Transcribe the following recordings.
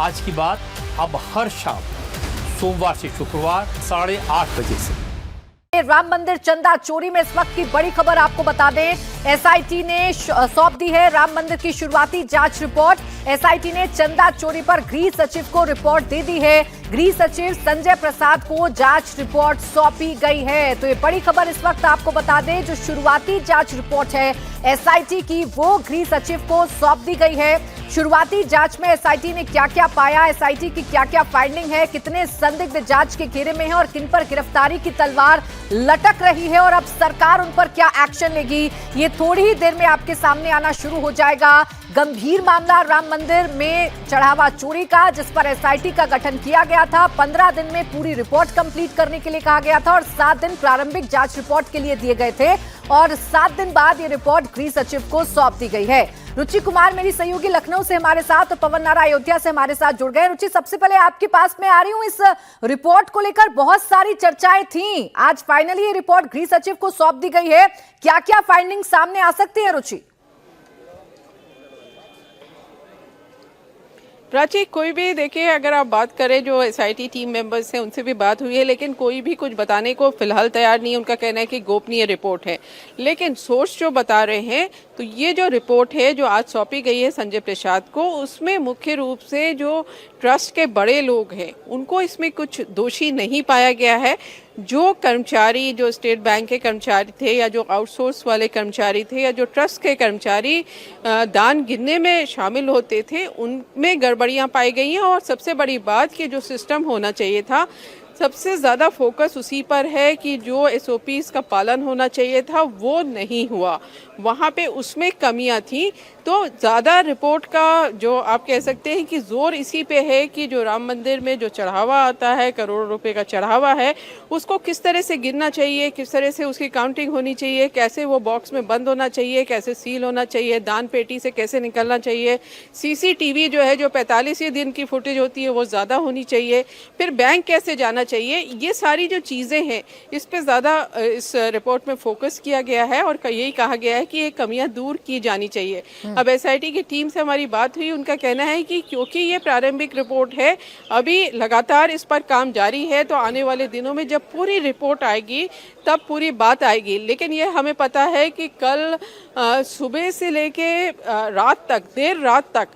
आज की बात अब हर शाम सोमवार से शुक्रवार 8:30 बजे से। राम मंदिर चंदा चोरी में इस वक्त की बड़ी खबर आपको बता दें, एसआईटी ने सौंप दी है राम मंदिर की शुरुआती जांच रिपोर्ट। एसआईटी ने चंदा चोरी पर गृह सचिव को रिपोर्ट दे दी है। गृह सचिव संजय प्रसाद को जांच रिपोर्ट सौंपी गई है। तो ये बड़ी खबर इस वक्त आपको बता दें, जो शुरुआती जांच रिपोर्ट है एसआईटी की, वो गृह सचिव को सौंप दी गई है। शुरुआती जांच में एसआईटी ने क्या क्या पाया, एसआईटी की क्या क्या फाइंडिंग है, कितने संदिग्ध जांच के घेरे में हैं और किन पर गिरफ्तारी की तलवार लटक रही है और अब सरकार उन पर क्या एक्शन लेगी, ये थोड़ी ही देर में आपके सामने आना शुरू हो जाएगा। गंभीर मामला राम मंदिर में चढ़ावा चोरी का, जिस पर एसआईटी का गठन किया गया था। 15 दिन में पूरी रिपोर्ट कंप्लीट करने के लिए कहा गया था और 7 दिन प्रारंभिक जांच रिपोर्ट के लिए दिए गए थे और 7 दिन बाद ये रिपोर्ट गृह सचिव को सौंप दी गई है। रुचि कुमार मेरी सहयोगी लखनऊ से हमारे साथ, तो पवन नारा अयोध्या से हमारे साथ जुड़ गए। रुचि, सबसे पहले आपके पास में आ रही हूं, इस रिपोर्ट को लेकर बहुत सारी चर्चाएं थीं, आज फाइनली ये रिपोर्ट गृह सचिव को सौंप दी गई है। क्या क्या फाइंडिंग सामने आ सकती है रुचि? प्राची, कोई भी देखिए, अगर आप बात करें जो एसआईटी टीम मेंबर्स हैं उनसे भी बात हुई है, लेकिन कोई भी कुछ बताने को फिलहाल तैयार नहीं है। उनका कहना है कि गोपनीय रिपोर्ट है, लेकिन सोर्स जो बता रहे हैं तो ये जो रिपोर्ट है जो आज सौंपी गई है संजय प्रसाद को, उसमें मुख्य रूप से जो ट्रस्ट के बड़े लोग हैं उनको इसमें कुछ दोषी नहीं पाया गया है। जो कर्मचारी, जो स्टेट बैंक के कर्मचारी थे या जो आउटसोर्स वाले कर्मचारी थे या जो ट्रस्ट के कर्मचारी दान गिनने में शामिल होते थे, उनमें गड़बड़ियां पाई गई हैं। और सबसे बड़ी बात कि जो सिस्टम होना चाहिए था, सबसे ज़्यादा फोकस उसी पर है कि जो एसओपीज़ का पालन होना चाहिए था वो नहीं हुआ, वहाँ पे उसमें कमियां थी। तो ज़्यादा रिपोर्ट का जो आप कह सकते हैं कि जोर इसी पे है कि जो राम मंदिर में जो चढ़ावा आता है, करोड़ों रुपए का चढ़ावा है, उसको किस तरह से गिनना चाहिए, किस तरह से उसकी काउंटिंग होनी चाहिए, कैसे वो बॉक्स में बंद होना चाहिए, कैसे सील होना चाहिए, दान पेटी से कैसे निकलना चाहिए, सीसीटीवी जो है जो 45 दिन की फुटेज होती है वो ज़्यादा होनी चाहिए, फिर बैंक कैसे जाना चाहिए, ये सारी जो चीज़ें हैं इस पे ज़्यादा इस रिपोर्ट में फोकस किया गया है और यही कहा गया है कि ये कमियां दूर की जानी चाहिए। अब एसआईटी की टीम से हमारी बात हुई, उनका कहना है कि क्योंकि ये प्रारंभिक रिपोर्ट है, अभी लगातार इस पर काम जारी है, तो आने वाले दिनों में जब पूरी रिपोर्ट आएगी तब पूरी बात आएगी। लेकिन ये हमें पता है कि कल सुबह से लेके रात तक, देर रात तक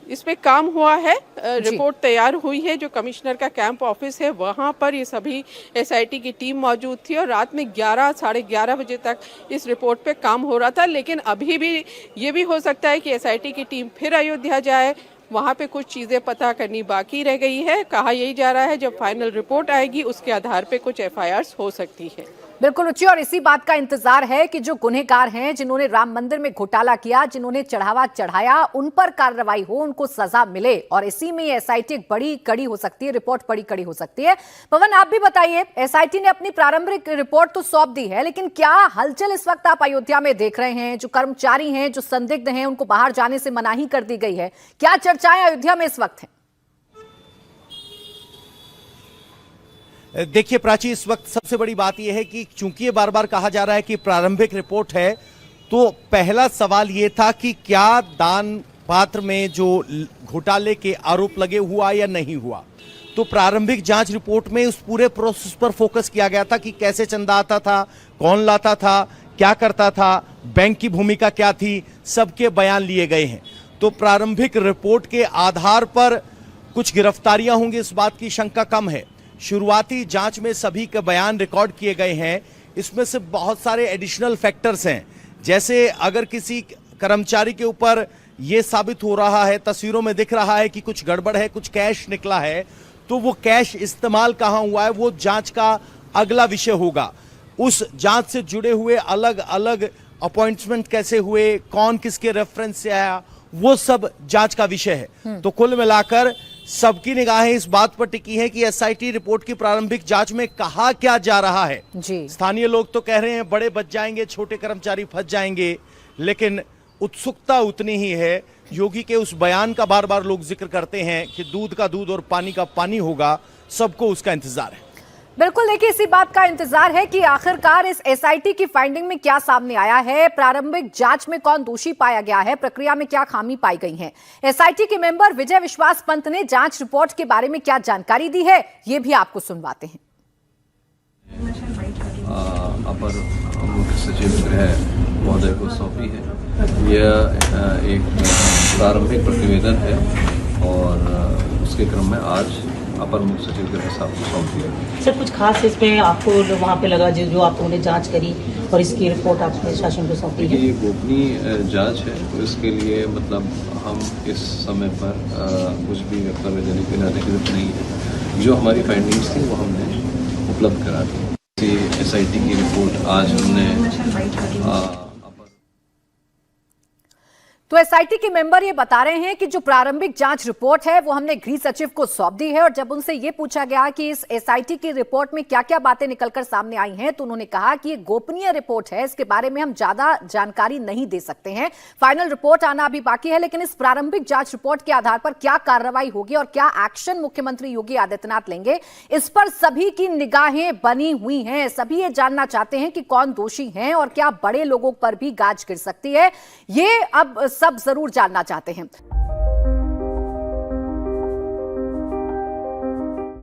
इस पे काम हुआ है, रिपोर्ट तैयार हुई है। जो कमिश्नर का कैंप ऑफिस है वहाँ पर ये सभी एसआईटी की टीम मौजूद थी और रात में 11, साढ़े 11 बजे तक इस रिपोर्ट पे काम हो रहा था। लेकिन अभी भी ये भी हो सकता है कि एसआईटी की टीम फिर अयोध्या जाए, वहाँ पे कुछ चीज़ें पता करनी बाकी रह गई है। कहा यही जा रहा है जब फाइनल रिपोर्ट आएगी उसके आधार पे कुछ एफआईआर्स हो सकती है। बिल्कुल रुचि, और इसी बात का इंतजार है कि जो गुनहगार हैं, जिन्होंने राम मंदिर में घोटाला किया, जिन्होंने चढ़ावा चढ़ाया, उन पर कार्रवाई हो, उनको सजा मिले। और इसी में एसआईटी एक बड़ी कड़ी हो सकती है, रिपोर्ट बड़ी कड़ी हो सकती है। पवन, आप भी बताइए, एसआईटी ने अपनी प्रारंभिक रिपोर्ट तो सौंप दी है, लेकिन क्या हलचल इस वक्त आप अयोध्या में देख रहे हैं? जो कर्मचारी हैं, जो संदिग्ध हैं, उनको बाहर जाने से मनाही कर दी गई है, क्या चर्चाएं अयोध्या में इस वक्त हैं? देखिए प्राची, इस वक्त सबसे बड़ी बात यह है कि चूंकि ये बार बार कहा जा रहा है कि प्रारंभिक रिपोर्ट है, तो पहला सवाल ये था कि क्या दान पात्र में जो घोटाले के आरोप लगे हुआ या नहीं हुआ। तो प्रारंभिक जांच रिपोर्ट में उस पूरे प्रोसेस पर फोकस किया गया था कि कैसे चंदा आता था, कौन लाता था, क्या करता था, बैंक की भूमिका क्या थी, सबके बयान लिए गए हैं। तो प्रारंभिक रिपोर्ट के आधार पर कुछ गिरफ्तारियां होंगी, इस बात की शंका कम है। शुरुआती जांच में सभी के बयान रिकॉर्ड किए गए हैं। इसमें से बहुत सारे एडिशनल फैक्टर्स हैं, जैसे अगर किसी कर्मचारी के ऊपर यह साबित हो रहा है, तस्वीरों में दिख रहा है कि कुछ गड़बड़ है, कुछ कैश निकला है, तो वो कैश इस्तेमाल कहां हुआ है वो जांच का अगला विषय होगा। उस जांच से जुड़े हुए अलग अलग अपॉइंटमेंट कैसे हुए, कौन किसके रेफरेंस से आया, वो सब जांच का विषय है। तो कुल मिलाकर सबकी निगाहें इस बात पर टिकी है कि एसआईटी रिपोर्ट की प्रारंभिक जांच में कहा क्या जा रहा है। स्थानीय लोग तो कह रहे हैं बड़े बच जाएंगे, छोटे कर्मचारी फंस जाएंगे, लेकिन उत्सुकता उतनी ही है। योगी के उस बयान का बार बार लोग जिक्र करते हैं कि दूध का दूध और पानी का पानी होगा, सबको उसका इंतजार है। बिल्कुल, देखिए इसी बात का इंतजार है कि आखिरकार इस एसआईटी की फाइंडिंग में क्या सामने आया है, प्रारंभिक जांच में कौन दोषी पाया गया है, प्रक्रिया में क्या खामी पाई गई है। एसआईटी के मेंबर विजय विश्वास पंत ने जांच रिपोर्ट के बारे में क्या जानकारी दी है, ये भी आपको सुनवाते हैं। अपर मुख्य सचिव गृह महोदय को सौंपी है। यह एक प्रारंभिक प्रतिवेदन है और उसके क्रम में आज अपर मुख्य सचिव गृह साहब को सौंप दिया। सर, कुछ खास इसमें आपको वहाँ पे लगा जो आपने जांच करी और इसकी रिपोर्ट आपने शासन को सौंपी है? ये गोपनीय जांच है, तो इसके लिए मतलब हम इस समय पर कुछ भी वक्तव्य देने की अधिकृत नहीं है। जो हमारी फाइंडिंग्स थी वो हमने उपलब्ध करा दी। एसआईटी की रिपोर्ट आज हमने तो एसआईटी के मेंबर ये बता रहे हैं कि जो प्रारंभिक जांच रिपोर्ट है वो हमने गृह सचिव को सौंप दी है और जब उनसे ये पूछा गया कि इस एसआईटी की रिपोर्ट में क्या-क्या बातें निकलकर सामने आई हैं तो उन्होंने कहा कि ये गोपनीय रिपोर्ट है, इसके बारे में हम ज्यादा जानकारी नहीं दे सकते हैं। फाइनल रिपोर्ट आना अभी बाकी है, लेकिन इस प्रारंभिक जांच रिपोर्ट के आधार पर क्या कार्रवाई होगी और क्या एक्शन मुख्यमंत्री योगी आदित्यनाथ लेंगे, इस पर सभी की निगाहें बनी हुई हैं। सभी ये जानना चाहते हैं कि कौन दोषी हैं और क्या बड़े लोगों पर भी गाज गिर सकती है, ये अब सब जरूर जानना चाहते हैं।